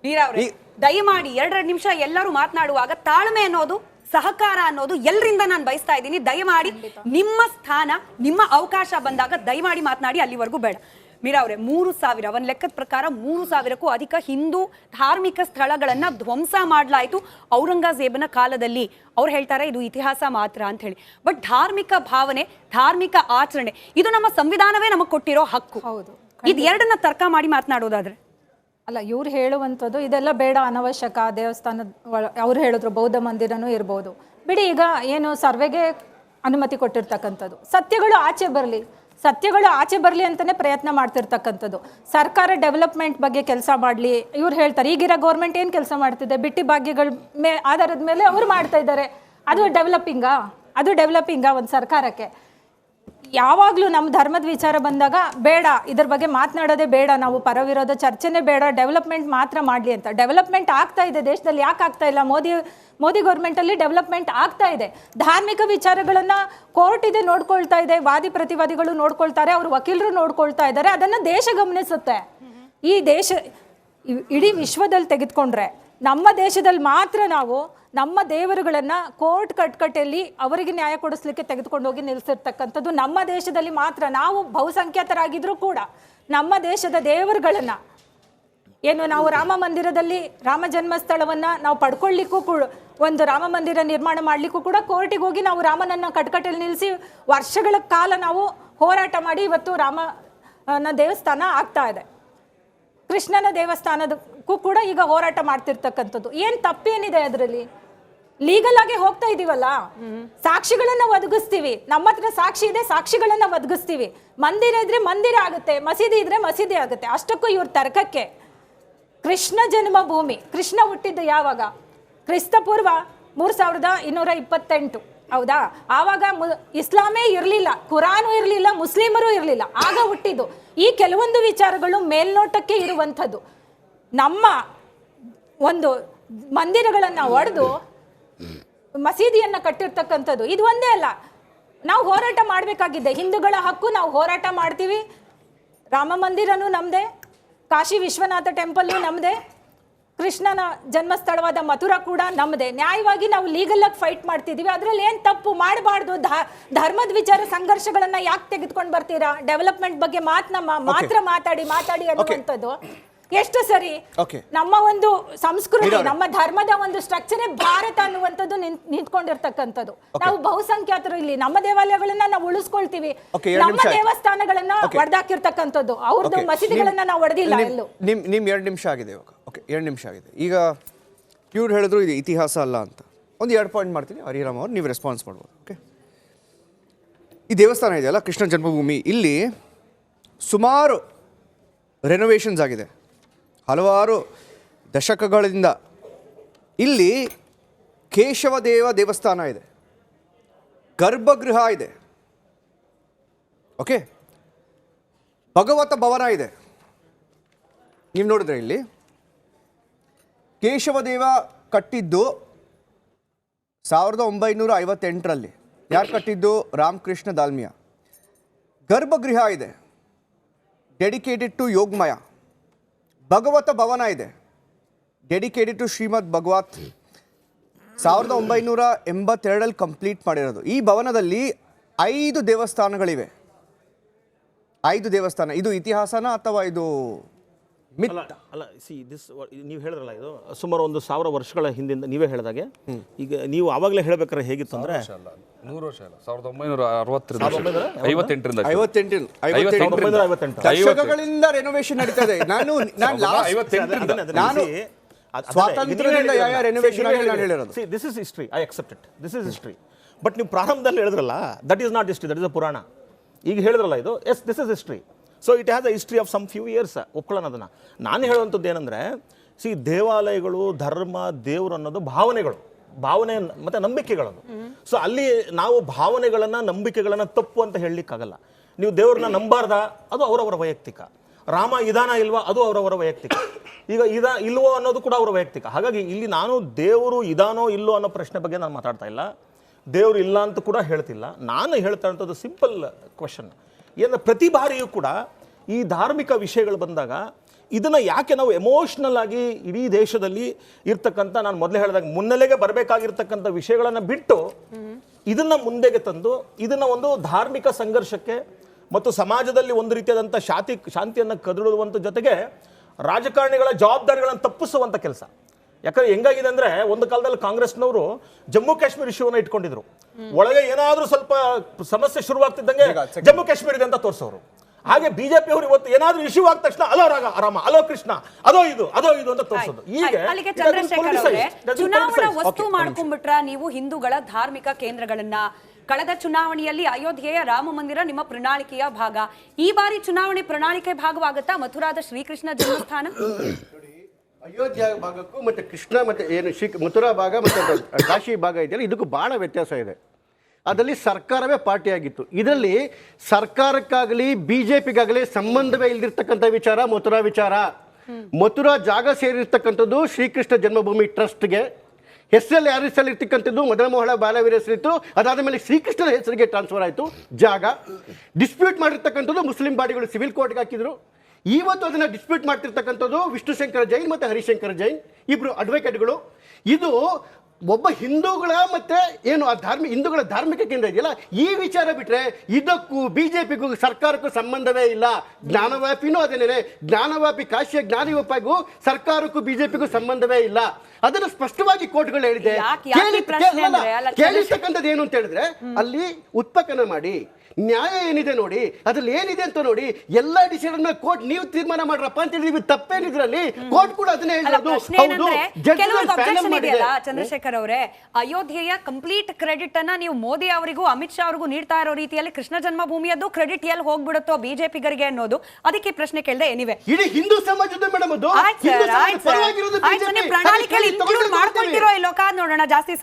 ನೀರವ್ರೆ ದಯಮಾಡಿ 2 ನಿಮಿಷ ಎಲ್ಲರೂ ಮಾತನಾಡುವಾಗ ತಾಳ್ಮೆ ಅನ್ನೋದು ಸಹಕಾರ ಅನ್ನೋದು ಎಲ್ಲರಿಂದ ನಾನು ಬಯಸ್ತಾ ಇದ್ದೀನಿ. ದಯಮಾಡಿ ನಿಮ್ಮ ಸ್ಥಾನ ನಿಮ್ಮ ಅವಕಾಶ ಬಂದಾಗ ದಯಮಾಡಿ ಮಾತನಾಡಿ, ಅಲ್ಲಿವರೆಗೂ ಬೇಡ. ಮೀರಾ ಅವರೇ 3,000 ಒಂದು ಲೆಕ್ಕದ ಪ್ರಕಾರ 3,000ಕ್ಕೂ ಅಧಿಕ ಹಿಂದೂ ಧಾರ್ಮಿಕ ಸ್ಥಳಗಳನ್ನ ಧ್ವಂಸ ಮಾಡಲಾಯಿತು ಔರಂಗಜೇಬನ ಕಾಲದಲ್ಲಿ. ಅವ್ರು ಹೇಳ್ತಾರೆ ಇದು ಇತಿಹಾಸ ಮಾತ್ರ ಅಂತ ಹೇಳಿ. ಬಟ್ ಧಾರ್ಮಿಕ ಭಾವನೆ, ಧಾರ್ಮಿಕ ಆಚರಣೆ ಇದು ನಮ್ಮ ಸಂವಿಧಾನವೇ ನಮಗೆ ಕೊಟ್ಟಿರೋ ಹಕ್ಕು. ಇದು ಎರಡನ್ನ ತರ್ಕ ಮಾಡಿ ಮಾತನಾಡೋದಾದ್ರೆ ಅಲ್ಲ, ಇವ್ರು ಹೇಳುವಂಥದ್ದು ಇದೆಲ್ಲ ಬೇಡ, ಅನವಶ್ಯಕ. ದೇವಸ್ಥಾನದ ಅವ್ರು ಹೇಳಿದ್ರು ಬೌದ್ಧ ಮಂದಿರನೂ ಇರ್ಬೋದು ಬಿಡಿ. ಈಗ ಏನು ಸರ್ವೆಗೆ ಅನುಮತಿ ಕೊಟ್ಟಿರ್ತಕ್ಕಂಥದ್ದು, ಸತ್ಯಗಳು ಆಚೆ ಬರಲಿ ಅಂತಲೇ ಪ್ರಯತ್ನ ಮಾಡ್ತಿರ್ತಕ್ಕಂಥದ್ದು. ಸರ್ಕಾರ ಡೆವಲಪ್ಮೆಂಟ್ ಬಗ್ಗೆ ಕೆಲಸ ಮಾಡಲಿ ಇವ್ರು ಹೇಳ್ತಾರೆ. ಈಗಿರೋ ಗೌರ್ಮೆಂಟ್ ಏನು ಕೆಲಸ ಮಾಡ್ತಿದೆ, ಬಿಟ್ಟಿ ಭಾಗ್ಯಗಳ ಆಧಾರದ ಮೇಲೆ ಅವ್ರು ಮಾಡ್ತಾ ಇದ್ದಾರೆ. ಅದು ಡೆವಲಪಿಂಗಾ ಒಂದು ಸರ್ಕಾರಕ್ಕೆ? ಯಾವಾಗಲೂ ನಮ್ಮ ಧರ್ಮದ ವಿಚಾರ ಬಂದಾಗ ಬೇಡ, ಇದ್ರ ಬಗ್ಗೆ ಮಾತನಾಡೋದೇ ಬೇಡ, ನಾವು ಪರವಿರೋಧ ಚರ್ಚೆನೇ ಬೇಡ, ಡೆವಲಪ್ಮೆಂಟ್ ಮಾತ್ರ ಮಾಡಲಿ ಅಂತ. ಡೆವಲಪ್ಮೆಂಟ್ ಆಗ್ತಾ ಇದೆ ದೇಶದಲ್ಲಿ, ಯಾಕೆ ಆಗ್ತಾ ಇಲ್ಲ? ಮೋದಿ ಗೌರ್ಮೆಂಟಲ್ಲಿ ಡೆವಲಪ್ಮೆಂಟ್ ಆಗ್ತಾ ಇದೆ. ಧಾರ್ಮಿಕ ವಿಚಾರಗಳನ್ನು ಕೋರ್ಟ್ ಇದೆ ನೋಡ್ಕೊಳ್ತಾ ಇದೆ, ವಾದಿ ಪ್ರತಿವಾದಿಗಳು ನೋಡ್ಕೊಳ್ತಾರೆ, ಅವ್ರ ವಕೀಲರು ನೋಡ್ಕೊಳ್ತಾ ಇದ್ದಾರೆ. ಅದನ್ನು ದೇಶ ಗಮನಿಸುತ್ತೆ. ಈ ದೇಶ ಇಡೀ ವಿಶ್ವದಲ್ಲಿ ತೆಗೆದುಕೊಂಡ್ರೆ ನಮ್ಮ ದೇಶದಲ್ಲಿ ಮಾತ್ರ ನಾವು ನಮ್ಮ ದೇವರುಗಳನ್ನು ಕೋರ್ಟ್ ಕಟ್ಕಟ್ಟೆಯಲ್ಲಿ ಅವರಿಗೆ ನ್ಯಾಯ ಕೊಡಿಸ್ಲಿಕ್ಕೆ ತೆಗೆದುಕೊಂಡು ಹೋಗಿ ನಿಲ್ಲಿಸಿರ್ತಕ್ಕಂಥದ್ದು ನಮ್ಮ ದೇಶದಲ್ಲಿ ಮಾತ್ರ. ನಾವು ಬಹುಸಂಖ್ಯಾತರಾಗಿದ್ರೂ ಕೂಡ ನಮ್ಮ ದೇಶದ ದೇವರುಗಳನ್ನು ನಾವು ರಾಮ ಮಂದಿರದಲ್ಲಿ ರಾಮ ಜನ್ಮಸ್ಥಳವನ್ನು ನಾವು ಪಡ್ಕೊಳ್ಳಿಕ್ಕೂ ಕೂಡ, ಒಂದು ರಾಮ ಮಂದಿರ ನಿರ್ಮಾಣ ಮಾಡಲಿಕ್ಕೂ ಕೂಡ ಕೋರ್ಟಿಗೆ ಹೋಗಿ ನಾವು ರಾಮನನ್ನು ಕಟ್ಕಟ್ಟೆಯಲ್ಲಿ ನಿಲ್ಲಿಸಿ ವರ್ಷಗಳ ಕಾಲ ನಾವು ಹೋರಾಟ ಮಾಡಿ ಇವತ್ತು ರಾಮನ ದೇವಸ್ಥಾನ ಆಗ್ತಾ ಇದೆ. ಕೃಷ್ಣನ ದೇವಸ್ಥಾನದಕ್ಕೂ ಕೂಡ ಈಗ ಹೋರಾಟ ಮಾಡ್ತಿರ್ತಕ್ಕಂಥದ್ದು. ಏನು ತಪ್ಪೇನಿದೆ ಅದರಲ್ಲಿ? ಲೀಗಲ್ ಆಗಿ ಹೋಗ್ತಾ ಇದೀವಲ್ಲ, ಸಾಕ್ಷಿಗಳನ್ನ ಒದಗಿಸ್ತೀವಿ. ನಮ್ಮ ಹತ್ರ ಸಾಕ್ಷಿ ಇದೆ, ಸಾಕ್ಷಿಗಳನ್ನ ಒದಗಿಸ್ತೀವಿ. ಮಂದಿರ ಇದ್ರೆ ಮಂದಿರ ಆಗುತ್ತೆ, ಮಸೀದಿ ಇದ್ರೆ ಮಸೀದಿ ಆಗುತ್ತೆ. ಅಷ್ಟಕ್ಕೂ ಇವ್ರ ತರ್ಕಕ್ಕೆ ಕೃಷ್ಣ ಜನ್ಮಭೂಮಿ, ಕೃಷ್ಣ ಹುಟ್ಟಿದ್ದು ಯಾವಾಗ? ಕ್ರಿಸ್ತಪೂರ್ವ 3228, ಹೌದಾ? ಆವಾಗ ಇಸ್ಲಾಮೇ ಇರಲಿಲ್ಲ, ಕುರಾನು ಇರಲಿಲ್ಲ, ಮುಸ್ಲಿಮರು ಇರಲಿಲ್ಲ, ಆಗ ಹುಟ್ಟಿದ್ದು. ಈ ಕೆಲವೊಂದು ವಿಚಾರಗಳು ಮೇಲ್ನೋಟಕ್ಕೆ ಇರುವಂಥದ್ದು. ನಮ್ಮ ಒಂದು ಮಂದಿರಗಳನ್ನು ಒಡೆದು ಮಸೀದಿಯನ್ನು ಕಟ್ಟಿರ್ತಕ್ಕಂಥದ್ದು ಇದು ಒಂದೇ ಅಲ್ಲ. ನಾವು ಹೋರಾಟ ಮಾಡಬೇಕಾಗಿದೆ. ಹಿಂದೂಗಳ ಹಕ್ಕು, ನಾವು ಹೋರಾಟ ಮಾಡ್ತೀವಿ. ರಾಮ ಮಂದಿರನೂ ನಮ್ಮದೇ, ಕಾಶಿ ವಿಶ್ವನಾಥ ಟೆಂಪಲ್ಲು ನಮ್ಮದೇ, ಕೃಷ್ಣನ ಜನ್ಮಸ್ಥಳವಾದ ಮಥುರಾ ಕೂಡ ನಮ್ಮದೇ. ನ್ಯಾಯವಾಗಿ ನಾವು ಲೀಗಲಾಗಿ ಫೈಟ್ ಮಾಡ್ತಿದ್ದೀವಿ. ಅದರಲ್ಲಿ ಏನು ತಪ್ಪು ಮಾಡಬಾರ್ದು. ಧರ್ಮದ ವಿಚಾರ ಸಂಘರ್ಷಗಳನ್ನು ಯಾಕೆ ತೆಗೆದುಕೊಂಡು ಬರ್ತೀರಾ? ಡೆವಲಪ್ಮೆಂಟ್ ಬಗ್ಗೆ ಮಾತ್ರ ಮಾತಾಡಿ ಅನ್ನುವಂಥದ್ದು ಎಷ್ಟು ಸರಿ? ನಮ್ಮ ಒಂದು ಸಂಸ್ಕೃತಿ, ನಮ್ಮ ಧರ್ಮದ ಒಂದು ಸ್ಟ್ರಕ್ಚರೇ ಭಾರತ ಅನ್ನುವಂಥದ್ದು ನಿಂತ್ಕೊಂಡಿರ್ತಕ್ಕಂಥದ್ದು. ನಾವು ಬಹುಸಂಖ್ಯಾತರು ಇಲ್ಲಿ ನಮ್ಮ ದೇವಾಲಯಗಳನ್ನ ನಾವು ಉಳಿಸ್ಕೊಳ್ತೀವಿ, ನಮ್ಮ ದೇವಸ್ಥಾನಗಳನ್ನ ಒಡೆದಾಕಿರ್ತಕ್ಕಂಥದ್ದು. ಅವ್ರದ್ದು ಮಸೀದಿಗಳನ್ನ ನಾವು ಒಡೆದಿಲ್ಲ ಎಲ್ಲೂ. ನಿಮ್ 2 ನಿಮಿಷ ಆಗಿದೆ ಇವಾಗ. ಓಕೆ, 2 ನಿಮಿಷ ಆಗಿದೆ. ಈಗ ಇವ್ರು ಹೇಳಿದ್ರು ಇದು ಇತಿಹಾಸ ಅಲ್ಲ ಅಂತ. ಒಂದು 2 ಪಾಯಿಂಟ್ ಮಾಡ್ತೀನಿ, ಹರಿರಾಮ್ ಅವ್ರು ನೀವು ರೆಸ್ಪಾನ್ಸ್ ಮಾಡ್ಬೋದು. ಓಕೆ, ಈ ದೇವಸ್ಥಾನ ಇದೆಯಲ್ಲ ಕೃಷ್ಣ ಜನ್ಮಭೂಮಿ, ಇಲ್ಲಿ ಸುಮಾರು ರೆನೋವೇಷನ್ಸ್ ಆಗಿದೆ ಹಲವಾರು ದಶಕಗಳಿಂದ. ಇಲ್ಲಿ ಕೇಶವದೇವ ದೇವಸ್ಥಾನ ಇದೆ, ಗರ್ಭಗೃಹ ಇದೆ, ಓಕೆ, ಭಗವತ ಭವನ ಇದೆ. ನೀವು ನೋಡಿದ್ರೆ ಇಲ್ಲಿ ಕೇಶವದೇವ ಕಟ್ಟಿದ್ದು 1958ರಲ್ಲಿ. ಯಾರು ಕಟ್ಟಿದ್ದು? ರಾಮಕೃಷ್ಣ ದಾಲ್ಮಿಯಾ. ಗರ್ಭಗೃಹ ಇದೆ, ಡೆಡಿಕೇಟೆಡ್ ಟು ಯೋಗಮಯ. ಭಗವತ ಭವನ ಇದೆ, ಡೆಡಿಕೇಟೆಡ್ ಟು ಶ್ರೀಮದ್ ಭಗವತ್. 1982ರಲ್ಲಿ ಕಂಪ್ಲೀಟ್ ಮಾಡಿರೋದು. ಈ ಭವನದಲ್ಲಿ 5 ದೇವಸ್ಥಾನಗಳಿವೆ. 5 ದೇವಸ್ಥಾನ. ಇದು ಇತಿಹಾಸನ ಅಥವಾ ಇದು ಮಿತ್? ಅಲ್ಲ, ನೀವು ಹೇಳಿದ್ರಲ್ಲ, ಇದು ಸುಮಾರು 1000 ವರ್ಷಗಳ ಹಿಂದಿಂದ ನೀವೇ ಹೇಳಿದಾಗೆ. ಈಗ ನೀವು ಆವಾಗಲೇ ಹೇಳ್ಬೇಕಾದ್ರೆ ಹೇಗಿತ್ತು ಅಂದ್ರೆ 100 ವರ್ಷ ಅಲ್ಲ, 1958 ದಶಕಗಳಿಂದ ರೆನೋವೇಷನ್ ನಡೀತದೆ. ಸ್ವಾತಂತ್ರ್ಯದಿಂದ ಯಾವ ರೆನೋವೇಷನ್ ಆಗಿ ನಾನು ಹೇಳಿರೋದು. This is history, I accept it, this is history. But ನೀವು ಪ್ರಾರಂಭದಲ್ಲಿ ಹೇಳಿದ್ರಲ್ಲ, that is not history, that is a purana. ಈಗ ಹೇಳಿದ್ರಲ್ಲ ಇದು, yes this is history. So it has a history of some few years. ಒಪ್ಕೊಳ್ಳೋಣ ಅದನ್ನು. ನಾನು ಹೇಳುವಂಥದ್ದು ಏನಂದರೆ, ದೇವಾಲಯಗಳು, ಧರ್ಮ, ದೇವರು ಅನ್ನೋದು ಭಾವನೆ ಮತ್ತು ನಂಬಿಕೆಗಳದು. ಸೊ ಅಲ್ಲಿ ನಾವು ಭಾವನೆಗಳನ್ನು, ನಂಬಿಕೆಗಳನ್ನು ತಪ್ಪು ಅಂತ ಹೇಳಲಿಕ್ಕಾಗಲ್ಲ. ನೀವು ದೇವ್ರನ್ನ ನಂಬಾರ್ದ, ಅದು ಅವರವರ ವೈಯಕ್ತಿಕ. ರಾಮ ಇದಾನ ಇಲ್ವಾ, ಅದು ಅವರವರ ವೈಯಕ್ತಿಕ. ಈಗ ಇಲ್ವೋ ಅನ್ನೋದು ಕೂಡ ಅವರ ವೈಯಕ್ತಿಕ. ಹಾಗಾಗಿ ಇಲ್ಲಿ ನಾನು ದೇವರು ಇದಾನೋ ಇಲ್ಲೋ ಅನ್ನೋ ಪ್ರಶ್ನೆ ಬಗ್ಗೆ ನಾನು ಮಾತಾಡ್ತಾ ಇಲ್ಲ, ದೇವರು ಇಲ್ಲ ಅಂತ ಕೂಡ ಹೇಳ್ತಿಲ್ಲ. ನಾನು ಹೇಳ್ತಾ ಇರೋಂಥದ್ದು ಸಿಂಪಲ್ ಕ್ವಶನ್ ಏನಂದ್ರೆ, ಪ್ರತಿ ಬಾರಿಯೂ ಕೂಡ ಈ ಧಾರ್ಮಿಕ ವಿಷಯಗಳು ಬಂದಾಗ ಇದನ್ನ ಯಾಕೆ ನಾವು ಎಮೋಷ್ನಲ್ ಆಗಿ ಇಡೀ ದೇಶದಲ್ಲಿ ಇರ್ತಕ್ಕಂಥ, ನಾನು ಮೊದಲೇ ಹೇಳಿದಾಗ ಮುನ್ನೆಲೆಗೆ ಬರಬೇಕಾಗಿರ್ತಕ್ಕಂಥ ವಿಷಯಗಳನ್ನು ಬಿಟ್ಟು ಇದನ್ನ ಮುಂದೆಗೆ ತಂದು ಇದನ್ನ ಒಂದು ಧಾರ್ಮಿಕ ಸಂಘರ್ಷಕ್ಕೆ ಮತ್ತು ಸಮಾಜದಲ್ಲಿ ಒಂದು ರೀತಿಯಾದಂಥ ಶಾಂತಿಯನ್ನು ಕದಡುವಂಥ ಜೊತೆಗೆ ರಾಜಕಾರಣಿಗಳ ಜವಾಬ್ದಾರಿಗಳನ್ನು ತಪ್ಪಿಸುವಂಥ ಕೆಲಸ. ಯಾಕಂದ್ರೆ ಹೆಂಗಾಗಿದೆ ಅಂದ್ರೆ, ಒಂದು ಕಾಲದಲ್ಲಿ ಕಾಂಗ್ರೆಸ್ನವರು ಜಮ್ಮು ಕಾಶ್ಮೀರ ಇಶ್ಯೂವನ್ನು ಇಟ್ಕೊಂಡಿದ್ರು. ಒಳಗೆ ಏನಾದ್ರೂ ಸ್ವಲ್ಪ ಸಮಸ್ಯೆ ಶುರುವಾಗ್ತಿದ್ದಂಗೆ ಜಮ್ಮು ಕಾಶ್ಮೀರ ಇದೆ ಅಂತ ತೋರಿಸೋರು. ಹಾಗೆ ಬಿಜೆಪಿ ಅವರು ಇವತ್ತು ಏನಾದ್ರೂ ಇಶ್ಯೂ ಆದ ತಕ್ಷಣ ಅಲೋ ರಾಮ, ಅಲೋ ಕೃಷ್ಣ, ಅದೋ ಇದು ಅಂತ ತೋರಿಸೋದು. ಅಲ್ಲಿಗೆ ಚಂದ್ರಶೇಖರ್ ಅವರೇ, ಚುನಾವಣಾ ವಸ್ತು ಮಾಡ್ಕೊಂಡ್ಬಿಟ್ರ ನೀವು ಹಿಂದೂಗಳ ಧಾರ್ಮಿಕ ಕೇಂದ್ರಗಳನ್ನ. ಕಳೆದ ಚುನಾವಣೆಯಲ್ಲಿ ಅಯೋಧ್ಯೆಯ ರಾಮ ಮಂದಿರ ನಿಮ್ಮ ಪ್ರಣಾಳಿಕೆಯ ಭಾಗ. ಈ ಬಾರಿ ಚುನಾವಣೆ ಪ್ರಣಾಳಿಕೆ ಭಾಗವಾಗುತ್ತಾ ಮಥುರಾದ ಶ್ರೀಕೃಷ್ಣ ಜನ್ಮಸ್ಥಾನ? ಅಯೋಧ್ಯ ಭಾಗಕ್ಕೂ ಮತ್ತೆ ಕೃಷ್ಣ ಮತ್ತೆ ಏನು ಮಥುರಾ ಭಾಗ ಮತ್ತೆ ಕಾಶಿ ಭಾಗ ಇದೆಯಲ್ಲ, ಇದಕ್ಕೂ ಬಹಳ ವ್ಯತ್ಯಾಸ ಇದೆ. ಅದರಲ್ಲಿ ಸರ್ಕಾರವೇ ಪಾರ್ಟಿಯಾಗಿತ್ತು. ಇದರಲ್ಲಿ ಸರ್ಕಾರಕ್ಕಾಗಲಿ ಬಿಜೆಪಿಗಾಗಲಿ ಸಂಬಂಧವೇ ಇಲ್ದಿರ್ತಕ್ಕಂಥ ವಿಚಾರ ಮಥುರಾ ವಿಚಾರ. ಮಥುರಾ ಜಾಗ ಸೇರಿರ್ತಕ್ಕಂಥದ್ದು ಶ್ರೀಕೃಷ್ಣ ಜನ್ಮಭೂಮಿ ಟ್ರಸ್ಟ್ಗೆ. ಹೆಸರಲ್ಲಿ ಯಾರ ಹೆಸರಲ್ಲಿ ಇರ್ತಕ್ಕಂಥದ್ದು ಮದನ ಮೋಹನ ಬಾಲವೀರ ಹೆಸರಿತ್ತು. ಅದಾದ ಮೇಲೆ ಶ್ರೀಕೃಷ್ಣನ ಹೆಸರಿಗೆ ಟ್ರಾನ್ಸ್ಫರ್ ಆಯಿತು ಜಾಗ. ಡಿಸ್ಪ್ಯೂಟ್ ಮಾಡಿರ್ತಕ್ಕಂಥದ್ದು ಮುಸ್ಲಿಂ ಬಾಡಿಗಳು ಸಿವಿಲ್ ಕೋರ್ಟ್ಗೆ ಹಾಕಿದ್ರು. ಇವತ್ತು ಅದನ್ನು ಡಿಸ್ಪ್ಯೂಟ್ ಮಾಡ್ತಿರ್ತಕ್ಕಂಥದ್ದು ವಿಷ್ಣುಶಂಕರ ಜೈನ್ ಮತ್ತು ಹರಿಶಂಕರ ಜೈನ್, ಇಬ್ಬರು ಅಡ್ವೊಕೇಟ್ಗಳು. ಇದು ಒಬ್ಬ ಹಿಂದೂಗಳ ಮತ್ತೆ ಏನು ಆ ಹಿಂದೂಗಳ ಧಾರ್ಮಿಕ ಕೇಂದ್ರ ಇದೆಯಲ್ಲ, ಈ ವಿಚಾರ ಬಿಟ್ಟರೆ ಇದಕ್ಕೂ ಬಿಜೆಪಿಗೂ ಸರ್ಕಾರಕ್ಕೂ ಸಂಬಂಧವೇ ಇಲ್ಲ. ಜ್ಞಾನವ್ಯಾಪಿನೂ ಅದೇನೇ, ಜ್ಞಾನವ್ಯಾಪಿ ಕಾಶಿಯ ಜ್ಞಾನವ್ಯಾಪಿಗೂ ಸರ್ಕಾರಕ್ಕೂ ಬಿಜೆಪಿಗೂ ಸಂಬಂಧವೇ ಇಲ್ಲ. ಅದನ್ನು ಸ್ಪಷ್ಟವಾಗಿ ಕೋರ್ಟ್ಗಳು ಹೇಳಿದೆ. ಕೇಳಿರ್ತಕ್ಕಂಥದ್ದು ಏನು ಅಂತ ಹೇಳಿದ್ರೆ, ಅಲ್ಲಿ ಉತ್ಪನ್ನ ಮಾಡಿ ನ್ಯಾಯ ಏನಿದೆ ನೋಡಿ, ಅದ್ರಲ್ಲಿ ಏನಿದೆ ಅಂತ ನೋಡಿ, ಎಲ್ಲ ಡಿಸಿಷನ್ ಕೋರ್ಟ್ ನೀವು ತೀರ್ಮಾನ ಮಾಡ್ರಪ್ಪ ಅಂತ ಹೇಳಿ ತಪ್ಪೇನಿದ್ರಲ್ಲಿ ಕೋರ್ಟ್ ಕೂಡ ಅದನ್ನೇ ಹೇಳಿರೋದು. ಚಂದ್ರಶೇಖರ್ ಅವರೇ, ಅಯೋಧ್ಯೆಯ ಕಂಪ್ಲೀಟ್ ಕ್ರೆಡಿಟ್ ಅನ್ನ ನೀವು ಮೋದಿ ಅವರಿಗೂ ಅಮಿತ್ ಶಾ ಅವರಿಗೂ ನೀಡ್ತಾ ಇರೋ ರೀತಿಯಲ್ಲಿ ಕೃಷ್ಣ ಜನ್ಮಭೂಮಿಯದ್ದು ಕ್ರೆಡಿಟ್ ಎಲ್ಲಿ ಹೋಗ್ಬಿಡುತ್ತೋ ಬಿಜೆಪಿಗರಿಗೆ ಅನ್ನೋದು, ಅದಕ್ಕೆ ಪ್ರಶ್ನೆ ಕೇಳಿದೆ. ಎನಿವೆ, ಇಡೀ ಹಿಂದೂ ಸಮಾಜದ ಮೇಡಮ್ ಅದು ಪ್ರಣಾಳಿಕೆಯಲ್ಲಿ ಇನ್ಕ್ಲೂಡ್ ಮಾಡ್ಕೊಳ್ತಿರೋ ಇಲ್ಲೋ ಕಾದ್ ನೋಡೋಣ ಜಾಸ್ತಿ